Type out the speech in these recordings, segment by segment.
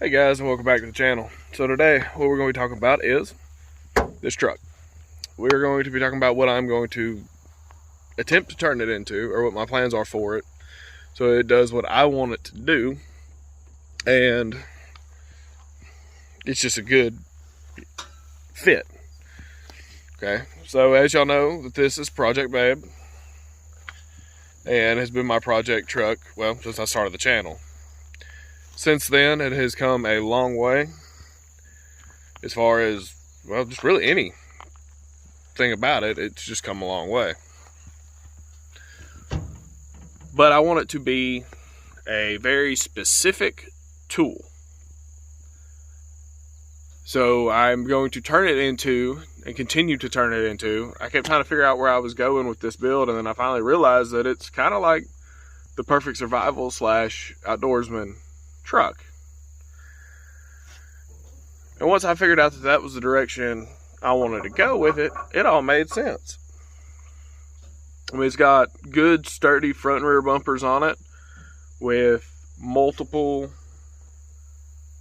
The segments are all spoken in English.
Hey guys, and welcome back to the channel. So today what we're going to be talking about is this truck. We're going to be talking about what I'm going to attempt to turn it into, or what my plans are for it, so it does what I want it to do, and it's just a good fit. Okay, so as y'all know, that this is Project Babe, and has been my project truck, well, since I started the channel. Since then, it has come a long way as far as, well, just really anything about it. It's just come a long way. But I want it to be a very specific tool. So I'm going to turn it into, and continue to turn it into, I kept trying to figure out where I was going with this build, and then I finally realized that it's kind of like the perfect survival / outdoorsman truck. And once I figured out that that was the direction I wanted to go with it, it all made sense. I mean, it's got good sturdy front and rear bumpers on it with multiple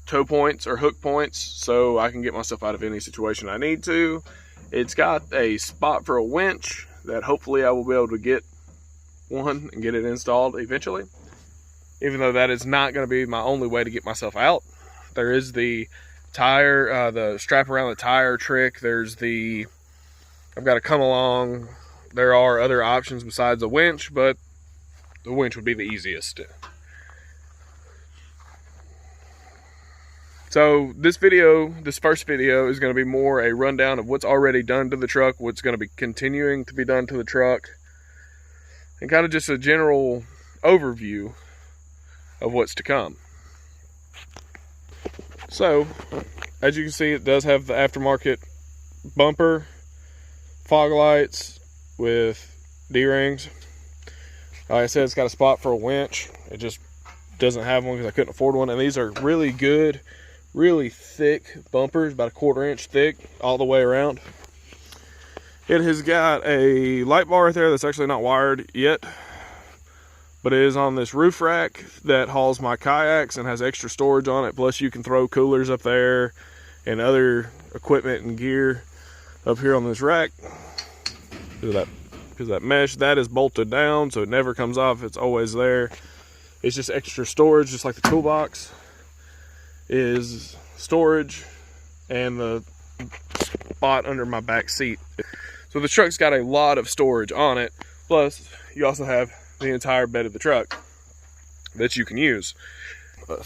tow points or hook points, so I can get myself out of any situation I need to. It's got a spot for a winch that hopefully I will be able to get one and get it installed eventually, even though that is not going to be my only way to get myself out. There is the tire, the strap around the tire trick. There's the, I've got to come along. There are other options besides the winch, but the winch would be the easiest. So this first video is going to be more a rundown of what's already done to the truck, what's going to be continuing to be done to the truck, and kind of just a general overview of what's to come. So, as you can see, it does have the aftermarket bumper, fog lights with D-rings. Like I said, it's got a spot for a winch. It just doesn't have one because I couldn't afford one. And these are really good, really thick bumpers, about 1/4 inch thick all the way around. It has got a light bar right there that's actually not wired yet, but it is on this roof rack that hauls my kayaks and has extra storage on it. Plus you can throw coolers up there and other equipment and gear up here on this rack. Because that mesh, that is bolted down, so it never comes off. It's always there. It's just extra storage, just like the toolbox is storage, and the spot under my back seat. So the truck's got a lot of storage on it. Plus, you also have the entire bed of the truck that you can use.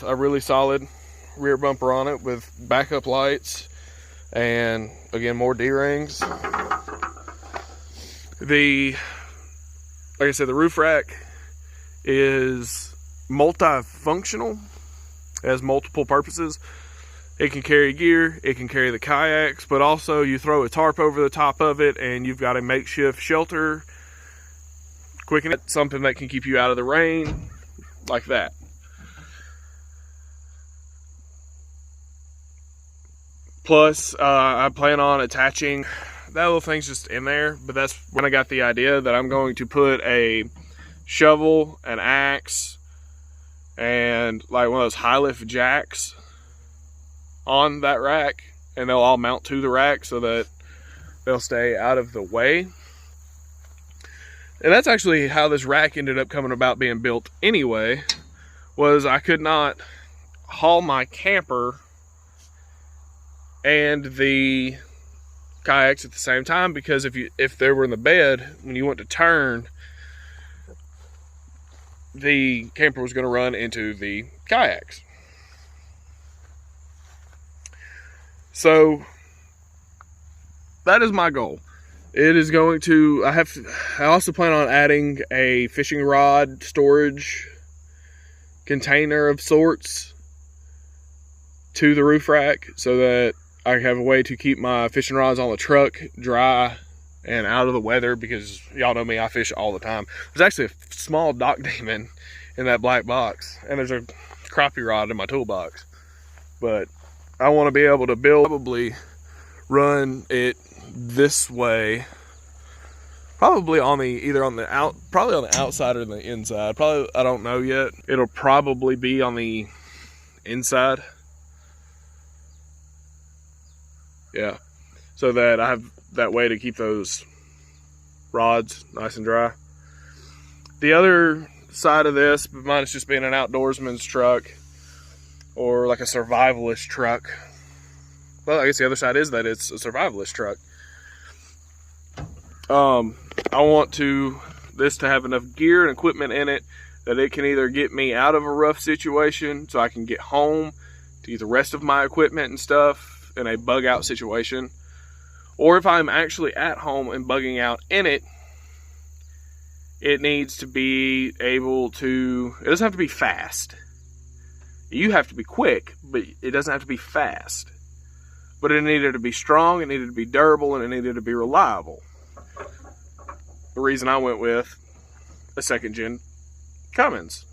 A really solid rear bumper on it with backup lights, and again, more D-rings. Like I said, the roof rack is multifunctional. It has multiple purposes. It can carry gear, it can carry the kayaks, but also you throw a tarp over the top of it and you've got a makeshift shelter, something that can keep you out of the rain, like that. Plus, I plan on attaching, that little thing's just in there, but that's when I got the idea that I'm going to put a shovel, an axe, and like one of those high lift jacks on that rack, and they'll all mount to the rack so that they'll stay out of the way. And that's actually how this rack ended up coming about being built anyway, was I could not haul my camper and the kayaks at the same time, because if they were in the bed, when you went to turn, the camper was going to run into the kayaks. So that is my goal. It is going to, I also plan on adding a fishing rod storage container of sorts to the roof rack so that I have a way to keep my fishing rods on the truck dry and out of the weather, because y'all know me, I fish all the time. There's actually a small dock demon in that black box, and there's a crappie rod in my toolbox. But I want to be able to probably run it this way, probably on the outside or the inside. Probably, I don't know yet. It'll probably be on the inside, Yeah. So that I have that way to keep those rods nice and dry. The other side of this, mine is just being an outdoorsman's truck or like a survivalist truck. Well, I guess the other side is that it's a survivalist truck. I want this to have enough gear and equipment in it that it can either get me out of a rough situation so I can get home to get the rest of my equipment and stuff in a bug out situation, or if I'm actually at home and bugging out in it, it needs to be able to, it doesn't have to be fast. You have to be quick, but it doesn't have to be fast. But it needed to be strong, it needed to be durable, and it needed to be reliable. The reason I went with a second gen Cummins.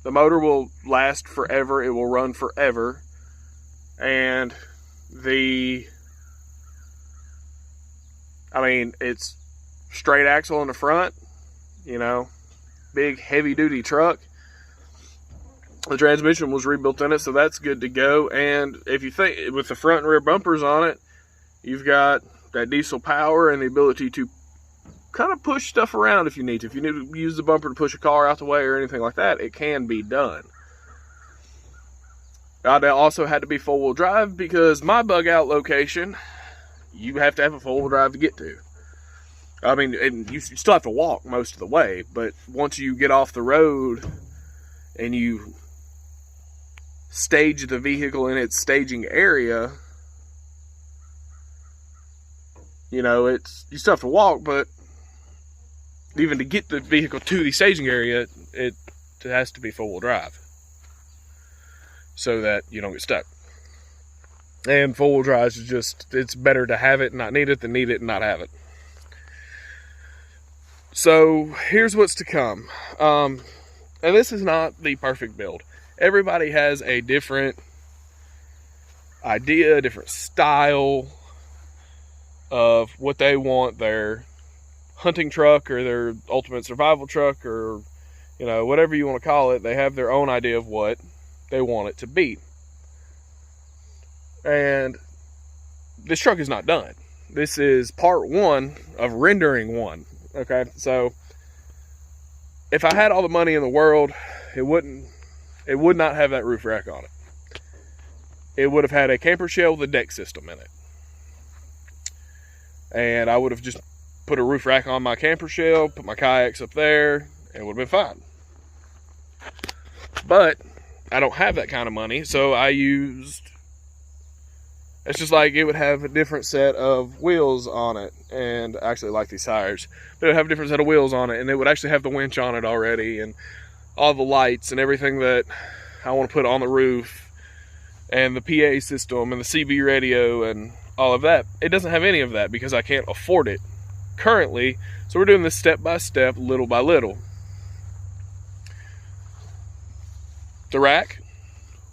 The motor will last forever, it will run forever, and it's straight axle in the front, you know, big heavy duty truck. The transmission was rebuilt in it, so that's good to go. And if you think with the front and rear bumpers on it, you've got that diesel power and the ability to kind of push stuff around if you need to. If you need to use the bumper to push a car out the way or anything like that, it can be done. I also had to be four-wheel drive because my bug out location, you have to have a four-wheel drive to get to. I mean, and you still have to walk most of the way, but once you get off the road and you stage the vehicle in its staging area, you know, you still have to walk, but even to get the vehicle to the staging area, it has to be four-wheel drive so that you don't get stuck. And four-wheel drive is just, it's better to have it and not need it than need it and not have it. So here's what's to come. And this is not the perfect build. Everybody has a different idea, a different style of what they want their hunting truck or their ultimate survival truck, or, you know, whatever you want to call it. They have their own idea of what they want it to be. And this truck is not done. This is part one of rendering one. Okay, so if I had all the money in the world, it would not have that roof rack on it. It would have had a camper shell with a deck system in it. And I would have just put a roof rack on my camper shell, put my kayaks up there, and it would have been fine. But I don't have that kind of money, so I used, it's just like it would have a different set of wheels on it. And I actually like these tires. But it would have a different set of wheels on it, and it would actually have the winch on it already, and all the lights and everything that I want to put on the roof, and the PA system and the CB radio and all of that. It doesn't have any of that because I can't afford it currently. So we're doing this step by step, little by little. The rack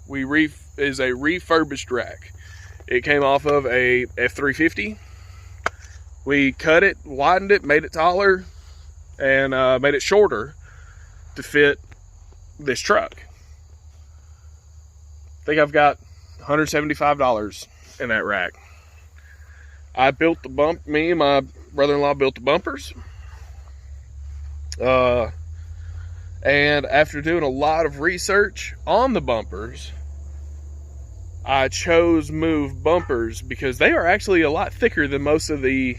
is a refurbished rack. It came off of a F350. We cut it, widened it, made it taller, and made it shorter to fit this truck. I think I've got $175 in that rack. I built me and my brother-in-law built the bumpers. And after doing a lot of research on the bumpers, I chose Move bumpers because they are actually a lot thicker than most of the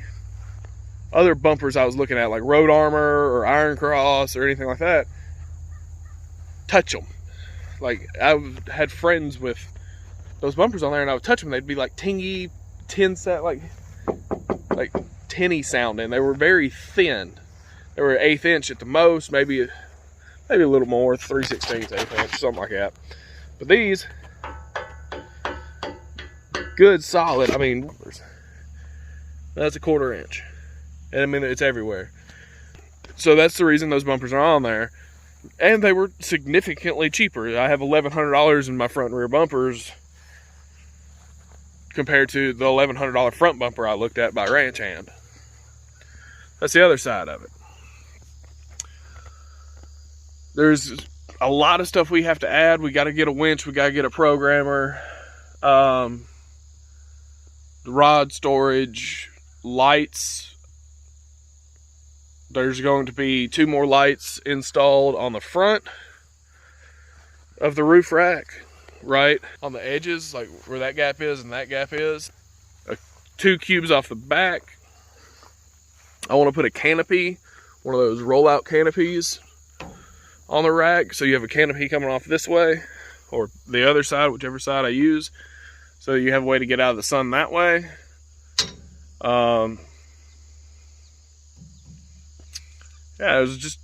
other bumpers I was looking at, like Road Armor or Iron Cross or anything like that. Touch them. Like, I had friends with those bumpers on there, and I would touch them. They'd be like tingy, like tinny sounding. They were very thin. They were 1/8 inch at the most, maybe a little more, 3/16, 1/8 inch, something like that. But these, good solid. I mean, that's a 1/4 inch. And I mean, it's everywhere. So that's the reason those bumpers are on there. And they were significantly cheaper. I have $1,100 in my front and rear bumpers compared to the $1,100 front bumper I looked at by Ranch Hand. That's the other side of it. There's a lot of stuff we have to add. We got to get a winch. We got to get a programmer. the rod storage, lights. There's going to be 2 more lights installed on the front of the roof rack, right on the edges, like where that gap is and that gap is. 2 cubes off the back. I want to put a canopy, one of those rollout canopies on the rack, so you have a canopy coming off this way or the other side, whichever side I use, so you have a way to get out of the sun that way. Yeah, there's just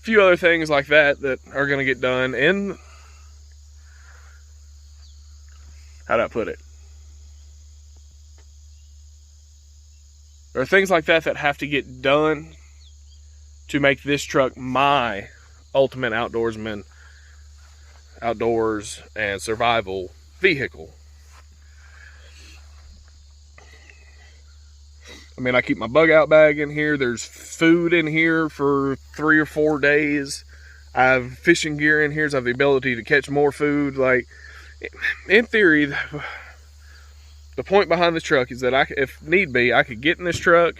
a few other things like that that are going to get done. And how do I put it? There are things like that that have to get done to make this truck my ultimate outdoorsman, outdoors and survival vehicle. I mean, I keep my bug out bag in here. There's food in here for 3 or 4 days. I have fishing gear in here, so I have the ability to catch more food. Like, in theory, the point behind this truck is that if need be, I could get in this truck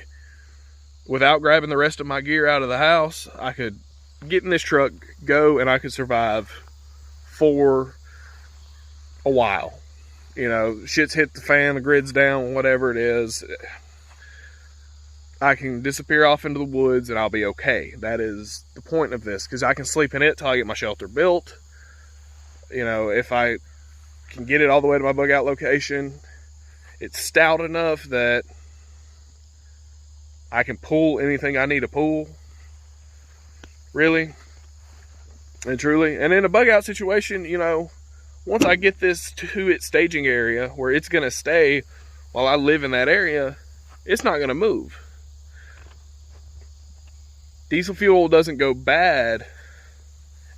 without grabbing the rest of my gear out of the house. I could get in this truck, go, and I could survive for a while. You know, shit's hit the fan, the grid's down, whatever it is. I can disappear off into the woods and I'll be okay. That is the point of this, because I can sleep in it till I get my shelter built. You know, if I can get it all the way to my bug out location, it's stout enough that I can pull anything I need to pull, really and truly. And in a bug out situation, you know, once I get this to its staging area where it's going to stay while I live in that area, it's not going to move. Diesel fuel doesn't go bad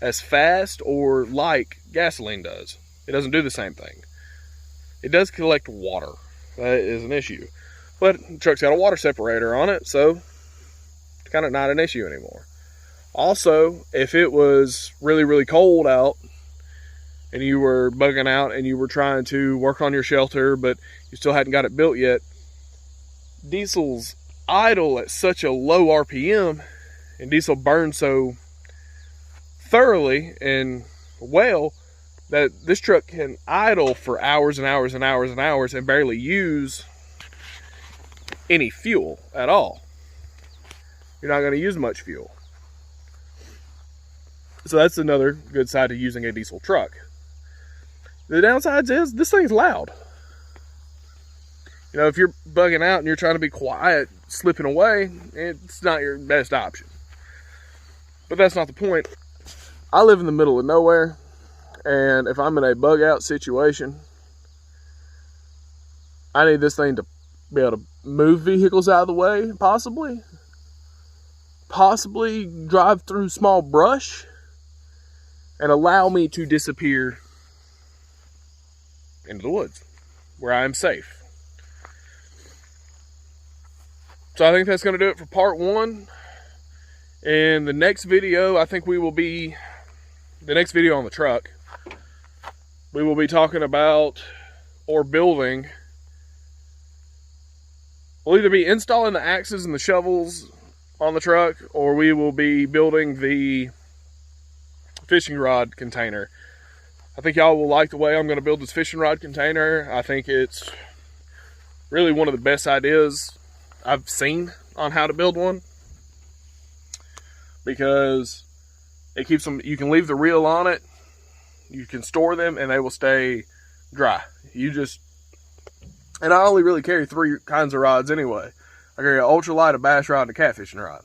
as fast or like gasoline does. It doesn't do the same thing. It does collect water. That is an issue. But the truck's got a water separator on it, so it's kind of not an issue anymore. Also, if it was really, really cold out and you were bugging out and you were trying to work on your shelter, but you still hadn't got it built yet, diesel's idle at such a low RPM, and diesel burns so thoroughly and well that this truck can idle for hours and hours and hours and hours and barely use any fuel at all. You're not going to use much fuel. So that's another good side to using a diesel truck. The downsides is this thing's loud. You know, if you're bugging out and you're trying to be quiet, slipping away, it's not your best option. But that's not the point. I live in the middle of nowhere, and if I'm in a bug out situation, I need this thing to be able to move vehicles out of the way, possibly drive through small brush, and allow me to disappear into the woods where I am safe. So I think that's going to do it for part 1. In the next video, I think the next video on the truck, we will be talking about or building. We'll either be installing the axes and the shovels on the truck, or we will be building the fishing rod container. I think y'all will like the way I'm going to build this fishing rod container. I think it's really one of the best ideas I've seen on how to build one, because it keeps them, you can leave the reel on it, you can store them, and they will stay dry. And I only really carry 3 kinds of rods anyway. I carry an ultralight, a bass rod, and a catfishing rod.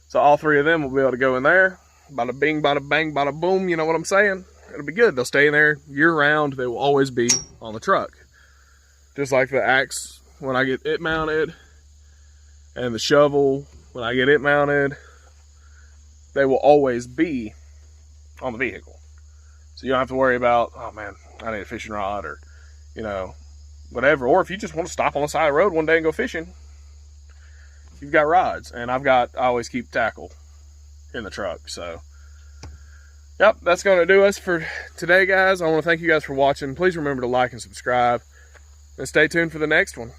So all 3 of them will be able to go in there. Bada bing, bada bang, bada boom, you know what I'm saying? It'll be good. They'll stay in there year round. They will always be on the truck. Just like the axe when I get it mounted, and the shovel when I get it mounted, they will always be on the vehicle. So you don't have to worry about, oh man, I need a fishing rod, or, you know, whatever. Or if you just want to stop on the side of the road one day and go fishing, you've got rods. And I always keep tackle in the truck. So, yep, that's going to do us for today, guys. I want to thank you guys for watching. Please remember to like and subscribe. And stay tuned for the next one.